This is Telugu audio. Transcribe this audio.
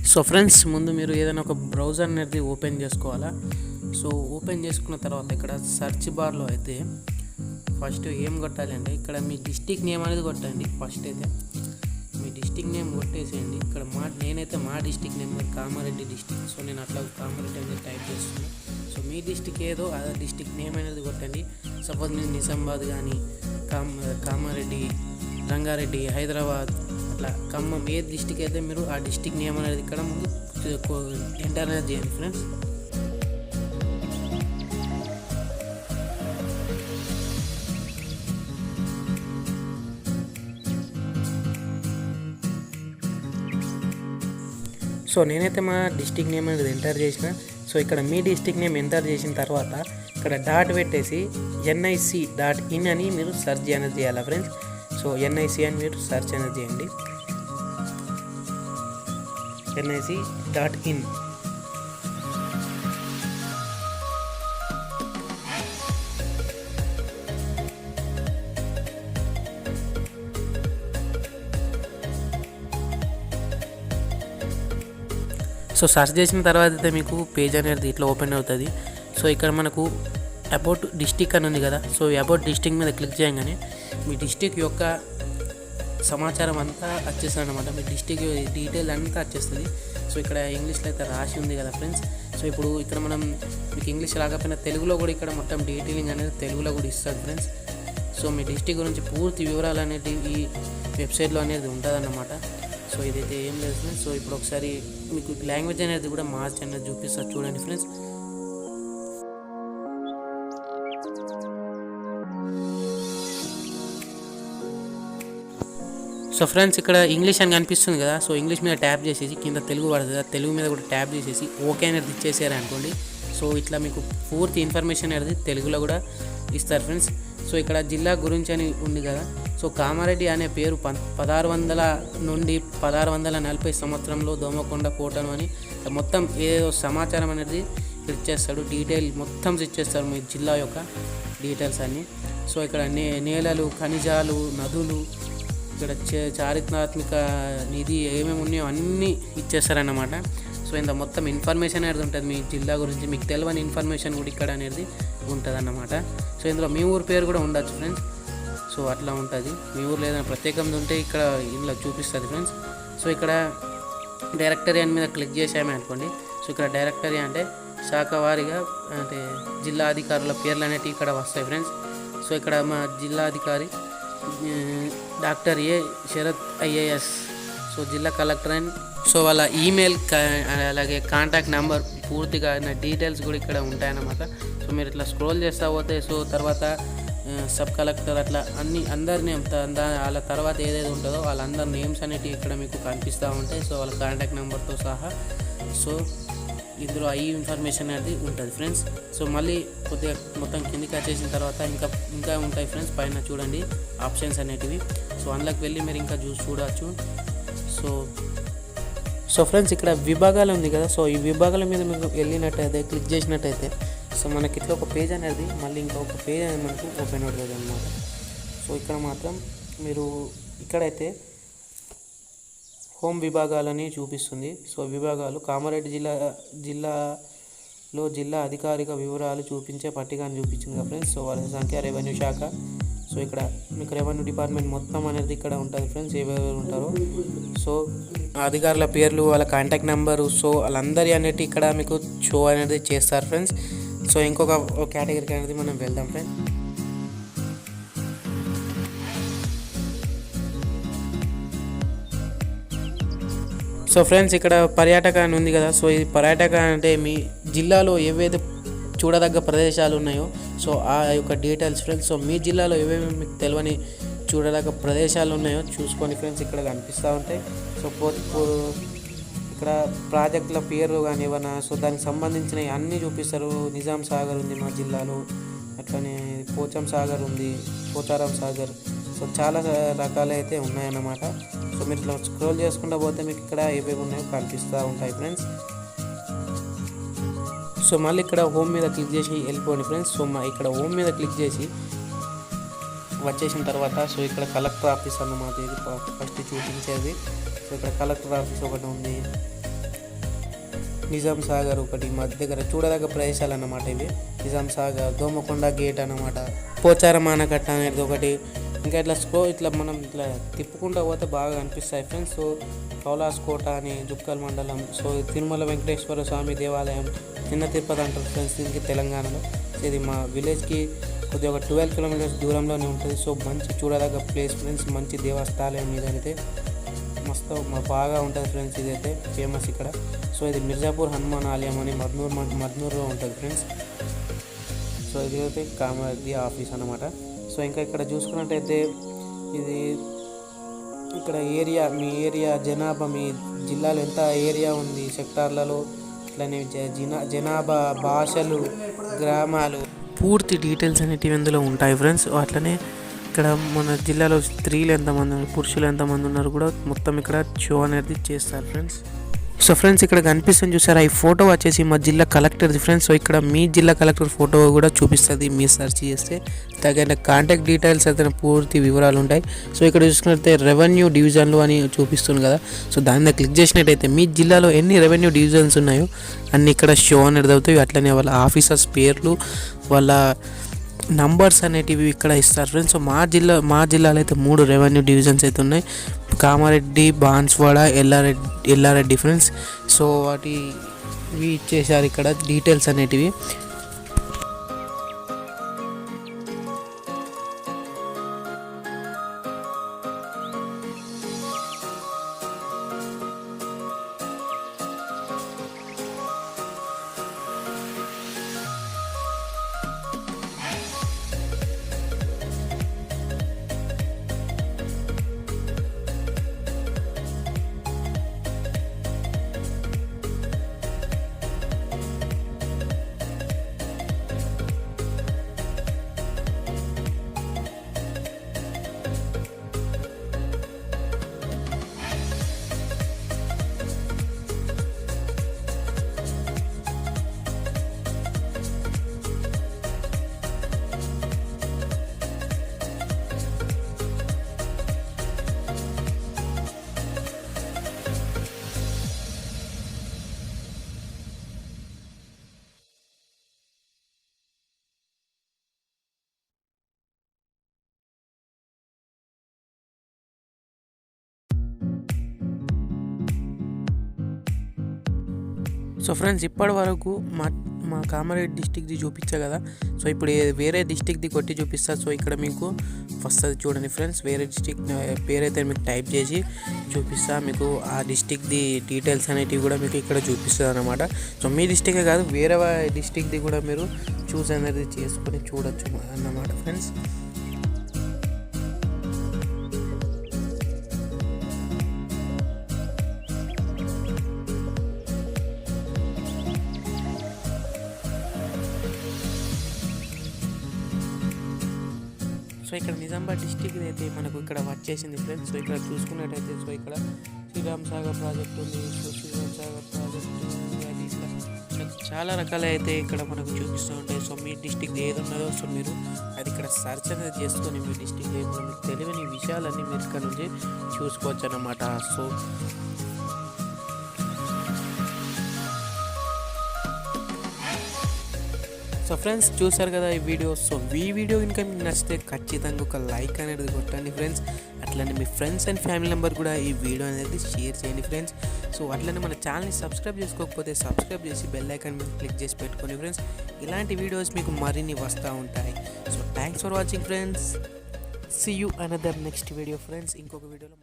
సో ఫ్రెండ్స్, ముందు మీరు ఏదైనా ఒక బ్రౌజర్ అనేది ఓపెన్ చేసుకోవాలా. సో ఓపెన్ చేసుకున్న తర్వాత ఇక్కడ సెర్చ్ బార్లో అయితే ఫస్ట్ ఏం కొట్టాలి అంటే ఇక్కడ మీ డిస్టిక్ నేమ్ అనేది కొట్టండి. ఫస్ట్ అయితే మీ డిస్టిక్ నేమ్ కొట్టేసేయండి. ఇక్కడ నేనైతే మా district name Kamareddy district. So నేను అట్లా కామారెడ్డి అనేది టైప్ చేస్తున్నాను. సో మీ డిస్టిక్ ఏదో అదే డిస్టిక్ నేమ్ అనేది కొట్టండి. సపోజ్ మీరు నిజామాబాద్ కానీ కామారెడ్డి, రంగారెడ్డి, హైదరాబాద్, అట్లా ఖమ్మం ఏ డిస్టిక్ అయితే మీరు ఆ డిస్టిక్ నేమ్ అనేది ఇక్కడ ముందు ఎంటర్ అనేది చేయండి ఫ్రెండ్స్. సో నేనైతే మా డిస్టిక్ నేమ్ అనేది ఎంటర్ చేసిన. సో ఇక్కడ మీ డిస్టిక్ నేమ్ ఎంటర్ చేసిన తర్వాత ఇక్కడ డాట్ పెట్టేసి nic.in అని మీరు సెర్చ్ అనేది చేయాలి ఫ్రెండ్స్. సో nic అని మీరు సెర్చ్ అనేది చేయండి. nic.in. సో సెర్చ్ చేసిన తర్వాత అయితే మీకు పేజ్ అనేది ఇట్లా ఓపెన్ అవుతుంది. సో ఇక్కడ మనకు అబౌట్ డిస్టిక్ అని ఉంది కదా. సో అబౌట్ డిస్టిక్ మీద క్లిక్ చేయగానే మీ డిస్టిక్ యొక్క సమాచారం అంతా వచ్చేస్తుంది అనమాట. మీ డిస్టిక్ డీటెయిల్ అంతా వచ్చేస్తుంది. సో ఇక్కడ ఇంగ్లీష్లో అయితే రాసి ఉంది కదా ఫ్రెండ్స్. సో ఇప్పుడు ఇక్కడ మనం మీకు ఇంగ్లీష్ రాకపోయినా తెలుగులో కూడా ఇక్కడ మొత్తం డీటెయిలింగ్ అనేది తెలుగులో కూడా ఇస్తుంది ఫ్రెండ్స్. సో మీ డిస్టిక్ గురించి పూర్తి వివరాలు అనేవి ఈ వెబ్సైట్లో అనేది ఉంటుంది అన్నమాట. సో ఇదైతే ఏం లేదు ఫ్రెండ్స్. సో ఇప్పుడు ఒకసారి మీకు లాంగ్వేజ్ అనేది కూడా మార్చ్ అనేది చూపిస్తారు చూడండి ఫ్రెండ్స్. సో ఫ్రెండ్స్, ఇక్కడ ఇంగ్లీష్ అని కనిపిస్తుంది కదా. సో ఇంగ్లీష్ మీద ట్యాప్ చేసేసి కింద తెలుగు పడుతుంది, తెలుగు మీద కూడా ట్యాప్ చేసేసి ఓకే అనేది ఇచ్చేసారు అనుకోండి. సో ఇట్లా మీకు పూర్తి ఇన్ఫర్మేషన్ అనేది తెలుగులో కూడా ఇస్తారు ఫ్రెండ్స్. సో ఇక్కడ జిల్లా గురించి అని ఉంది కదా. సో కామారెడ్డి అనే పేరు 1600 నుండి 1640 సంవత్సరంలో దోమకొండ కోటను అని మొత్తం ఏదో సమాచారం అనేది ఇచ్చేస్తాడు. డీటెయిల్ మొత్తం ఇచ్చేస్తారు మీ జిల్లా యొక్క డీటెయిల్స్ అన్నీ. సో ఇక్కడ నేలలు, ఖనిజాలు, నదులు, ఇక్కడ చారిత్రాత్మక నిధి ఏమేమి ఉన్నాయో అన్నీ ఇచ్చేస్తారన్నమాట. సో ఇంత మొత్తం ఇన్ఫర్మేషన్ అనేది ఉంటుంది మీ జిల్లా గురించి. మీకు తెలియని ఇన్ఫర్మేషన్ కూడా ఇక్కడ అనేది ఉంటుంది అన్నమాట. సో ఇందులో మీ ఊరు పేరు కూడా ఉండొచ్చు ఫ్రెండ్స్. సో అట్లా ఉంటుంది. మీ ఊర్లో ఏదైనా ప్రత్యేకంగా ఉంటే ఇక్కడ ఇందులో చూపిస్తుంది ఫ్రెండ్స్. సో ఇక్కడ డైరెక్టరీ అని మీద క్లిక్ చేసామే అనుకోండి. సో ఇక్కడ డైరెక్టరీ అంటే శాఖ వారీగా అంటే జిల్లా అధికారుల పేర్లు అనేవి ఇక్కడ వస్తాయి ఫ్రెండ్స్. సో ఇక్కడ మా జిల్లా అధికారి doctor A Sarath IAS. So జిల్లా కలెక్టర్ అండ్ సో వాళ్ళ ఈమెయిల్ అలాగే కాంటాక్ట్ నెంబర్ పూర్తిగా డీటెయిల్స్ కూడా ఇక్కడ ఉంటాయన్నమాట. సో మీరు ఇట్లా స్క్రోల్ చేస్తూ పోతే సో తర్వాత సబ్ కలెక్టర్ అట్లా అందరి నేమ్ వాళ్ళ తర్వాత ఏదైతే ఉంటుందో వాళ్ళందరి నేమ్స్ అనేటివి ఇక్కడ మీకు కనిపిస్తూ ఉంటాయి. సో వాళ్ళ కాంటాక్ట్ నెంబర్తో సహా. సో ఇందులో ఈ ఇన్ఫర్మేషన్ అనేది ఉంటుంది ఫ్రెండ్స్. సో మళ్ళీ కొద్దిగా మొత్తం కిందికి వచ్చేసిన తర్వాత ఇంకా ఉంటాయి ఫ్రెండ్స్. పైన చూడండి ఆప్షన్స్ అనేటివి. సో అందులోకి వెళ్ళి మీరు ఇంకా చూడవచ్చు. సో ఫ్రెండ్స్, ఇక్కడ విభాగాలు ఉంది కదా. సో ఈ విభాగాల మీద మీకు వెళ్ళినట్టయితే క్లిక్ చేసినట్టయితే సో మనకి ఇట్లా ఒక పేజ్ అనేది మళ్ళీ ఇంకొక పేజ్ అనేది మనకు ఓపెన్ అవుతుంది అన్నమాట. సో ఇక్కడ మాత్రం మీరు ఇక్కడైతే హోమ్ విభాగాలని చూపిస్తుంది. సో విభాగాలు కామారెడ్డి జిల్లాలో జిల్లా అధికారిక వివరాలు చూపించే పట్టికను చూపించింది కదా ఫ్రెండ్స్. సో వాళ్ళ సంఖ్య రెవెన్యూ శాఖ. సో ఇక్కడ మీకు రెవెన్యూ డిపార్ట్మెంట్ మొత్తం అనేది ఇక్కడ ఉంటుంది ఫ్రెండ్స్, ఎవరెవరు ఉంటారో. సో అధికారుల పేర్లు, వాళ్ళ కాంటాక్ట్ నెంబరు, సో వాళ్ళందరి అనేవి ఇక్కడ మీకు షో అనేది చేస్తారు ఫ్రెండ్స్. సో ఇంకొక కేటగిరీకి అనేది మనం వెళ్దాం ఫ్రెండ్స్. సో ఫ్రెండ్స్, ఇక్కడ పర్యాటక అని ఉంది కదా. సో ఇది పర్యాటక అంటే మీ జిల్లాలో ఏవైతే చూడదగ్గ ప్రదేశాలు ఉన్నాయో సో ఆ యొక్క డీటెయిల్స్ ఫ్రెండ్స్. సో మీ జిల్లాలో ఏవేమి మీకు తెలియని చూడదగ్గ ప్రదేశాలు ఉన్నాయో చూసుకొని ఫ్రెండ్స్ ఇక్కడ కనిపిస్తూ ఉంటాయి. సో ఇక్కడ ప్రాజెక్టుల పేరు కానీ ఏమైనా సో దానికి సంబంధించినవి అన్నీ చూపిస్తారు. నిజాం సాగర్ ఉంది మా జిల్లాలో, అట్లనే పోచం సాగర్ ఉంది, పోచారం సాగర్. సో చాలా రకాలైతే ఉన్నాయన్నమాట. సో మీరు ఇట్లా స్క్రోల్ చేసుకుంటూ పోతే మీకు ఇక్కడ ఏవేవి ఉన్నాయో కనిపిస్తూ ఉంటాయి ఫ్రెండ్స్. సో మళ్ళీ ఇక్కడ హోమ్ మీద క్లిక్ చేసి వెళ్ళిపోండి ఫ్రెండ్స్. సో ఇక్కడ హోమ్ మీద క్లిక్ చేసి వచ్చేసిన తర్వాత సో ఇక్కడ కలెక్టర్ ఆఫీస్ అన్నమాట, ఇది ఫస్ట్ చూపించేది. సో ఇక్కడ కలెక్టర్ ఆఫీస్ ఒకటి ఉంది, నిజాం సాగర్ ఒకటి మా దగ్గర చూడదగ్గ ప్రదేశాలు అన్నమాట ఇవి. నిజాం సాగర్, దోమకొండ గేట్ అన్నమాట, పోచారం ఆనకట్ట అనేది ఒకటి. ఇంకా ఇట్లా మనం ఇట్లా తిప్పుకుంటూ పోతే బాగా అనిపిస్తాయి ఫ్రెండ్స్. సో కౌలాస్ కోట అని జుక్కల్ మండలం. సో తిరుమల వెంకటేశ్వర స్వామి దేవాలయం, చిన్న తిరుపతి అంటారు ఫ్రెండ్స్ దీనికి తెలంగాణలో. ఇది మా విలేజ్కి కొద్దిగా ఒక 12 కిలోమీటర్స్ దూరంలోనే ఉంటుంది. సో మంచి చూడదగ్గ ప్లేస్ ఫ్రెండ్స్, మంచి దేవస్థానం ఇదైతే మస్తు బాగా ఉంటుంది ఫ్రెండ్స్. ఇదైతే ఫేమస్ ఇక్కడ. సో ఇది మిర్జాపూర్ హనుమాన్ ఆలయం అని మర్నూరులో ఉంటుంది ఫ్రెండ్స్. సో ఇది అయితే కామారెడ్డి ఆఫీస్ అన్నమాట. సో ఇంకా ఇక్కడ చూసుకున్నట్టయితే ఇది ఇక్కడ ఏరియా, మీ ఏరియా జనాభా, మీ జిల్లాలో ఎంత ఏరియా ఉంది సెక్టార్లలో, ఇట్లనే జనాభా, భాషలు, గ్రామాలు, పూర్తి డీటెయిల్స్ అనేటివి ఇందులో ఉంటాయి ఫ్రెండ్స్. అట్లనే ఇక్కడ మన జిల్లాలో స్త్రీలు ఎంతమంది ఉన్నారు, పురుషులు ఎంతమంది ఉన్నారు కూడా మొత్తం ఇక్కడ షో అనేది చేస్తారు ఫ్రెండ్స్. సో ఫ్రెండ్స్ ఇక్కడ కనిపిస్తుంది చూసారా, ఈ ఫోటో వచ్చేసి మా జిల్లా కలెక్టర్ది ఫ్రెండ్స్. సో ఇక్కడ మీ జిల్లా కలెక్టర్ ఫోటో కూడా చూపిస్తుంది. మీరు సెర్చ్ చేస్తే తగిన కాంటాక్ట్ డీటెయిల్స్ అయితే పూర్తి వివరాలు ఉంటాయి. సో ఇక్కడ చూసుకున్నట్లయితే రెవెన్యూ డివిజన్లు అని చూపిస్తుంది కదా. సో దాని మీద క్లిక్ చేసినట్టయితే మీ జిల్లాలో ఎన్ని రెవెన్యూ డివిజన్స్ ఉన్నాయో అన్ని ఇక్కడ షో అనేది అవుతాయి. అట్లనే వాళ్ళ ఆఫీసర్స్ పేర్లు, వాళ్ళ నంబర్స్ అనేటివి ఇక్కడ ఇస్తారు ఫ్రెండ్స్. సో మా జిల్లాలో అయితే 3 రెవెన్యూ డివిజన్స్ అయితే ఉన్నాయి, కామారెడ్డి, బాన్స్వాడ, ఎల్లారెడ్డి ఫ్రెండ్స్. సో ఇవి ఇచ్చేసారు ఇక్కడ డీటెయిల్స్ అనేటివి. సో ఫ్రెండ్స్ ఇప్పటి వరకు మా కామారెడ్డి డిస్టిక్ది చూపించా కదా. సో ఇప్పుడు వేరే డిస్టిక్ది కొట్టి చూపిస్తా. సో ఇక్కడ మీకు వస్తుంది చూడండి ఫ్రెండ్స్, వేరే డిస్టిక్ పేరైతే మీకు టైప్ చేసి చూపిస్తా. మీకు ఆ డిస్టిక్ది డీటెయిల్స్ అనేటివి కూడా మీకు ఇక్కడ చూపిస్తుంది అన్నమాట. సో మీ డిస్టికే కాదు వేరే డిస్టిక్ది కూడా మీరు చూస్ అనేది చేసుకొని చూడొచ్చు అన్నమాట ఫ్రెండ్స్. సో ఇక్కడ నిజామాబాద్ డిస్టిక్ అయితే మనకు ఇక్కడ వచ్చేసింది ఫ్రెండ్స్. సో ఇక్కడ చూసుకున్నట్టయితే సో ఇక్కడ శ్రీరామ్ సాగర్ ప్రాజెక్ట్ ఉంది. సో శ్రీరామ్ సాగర్ ప్రాజెక్టు అది ఇట్లా చాలా రకాలు అయితే ఇక్కడ మనకు చూపిస్తూ ఉంటాయి. సో మీ డిస్టిక్ ఏది ఉన్నదో సో మీరు అది ఇక్కడ సర్చ్ అనేది చేసుకొని మీ డిస్టిక్ మీకు తెలియని విషయాలన్నీ మీరు ఇక్కడ నుంచి చూసుకోవచ్చు అన్నమాట. సో ఫ్రెండ్స్ చూసారు కదా ఈ వీడియో. సో ఈ వీడియో కనుక మీకు నచ్చితే ఖచ్చితంగా ఒక లైక్ అనేది కొట్టండి ఫ్రెండ్స్. అట్లనే మీ ఫ్రెండ్స్ అండ్ ఫ్యామిలీ మెంబర్ కూడా ఈ వీడియో అనేది షేర్ చేయండి ఫ్రెండ్స్. సో అట్లనే మన ఛానల్ని సబ్స్క్రైబ్ చేసుకోకపోతే సబ్స్క్రైబ్ చేసి బెల్ ఐకాన్ మీద క్లిక్ చేసి పెట్టుకోండి ఫ్రెండ్స్. ఇలాంటి వీడియోస్ మీకు మరిన్ని వస్తూ ఉంటాయి. So thanks for watching friends. See you another next video friends. ఇంకొక వీడియోలో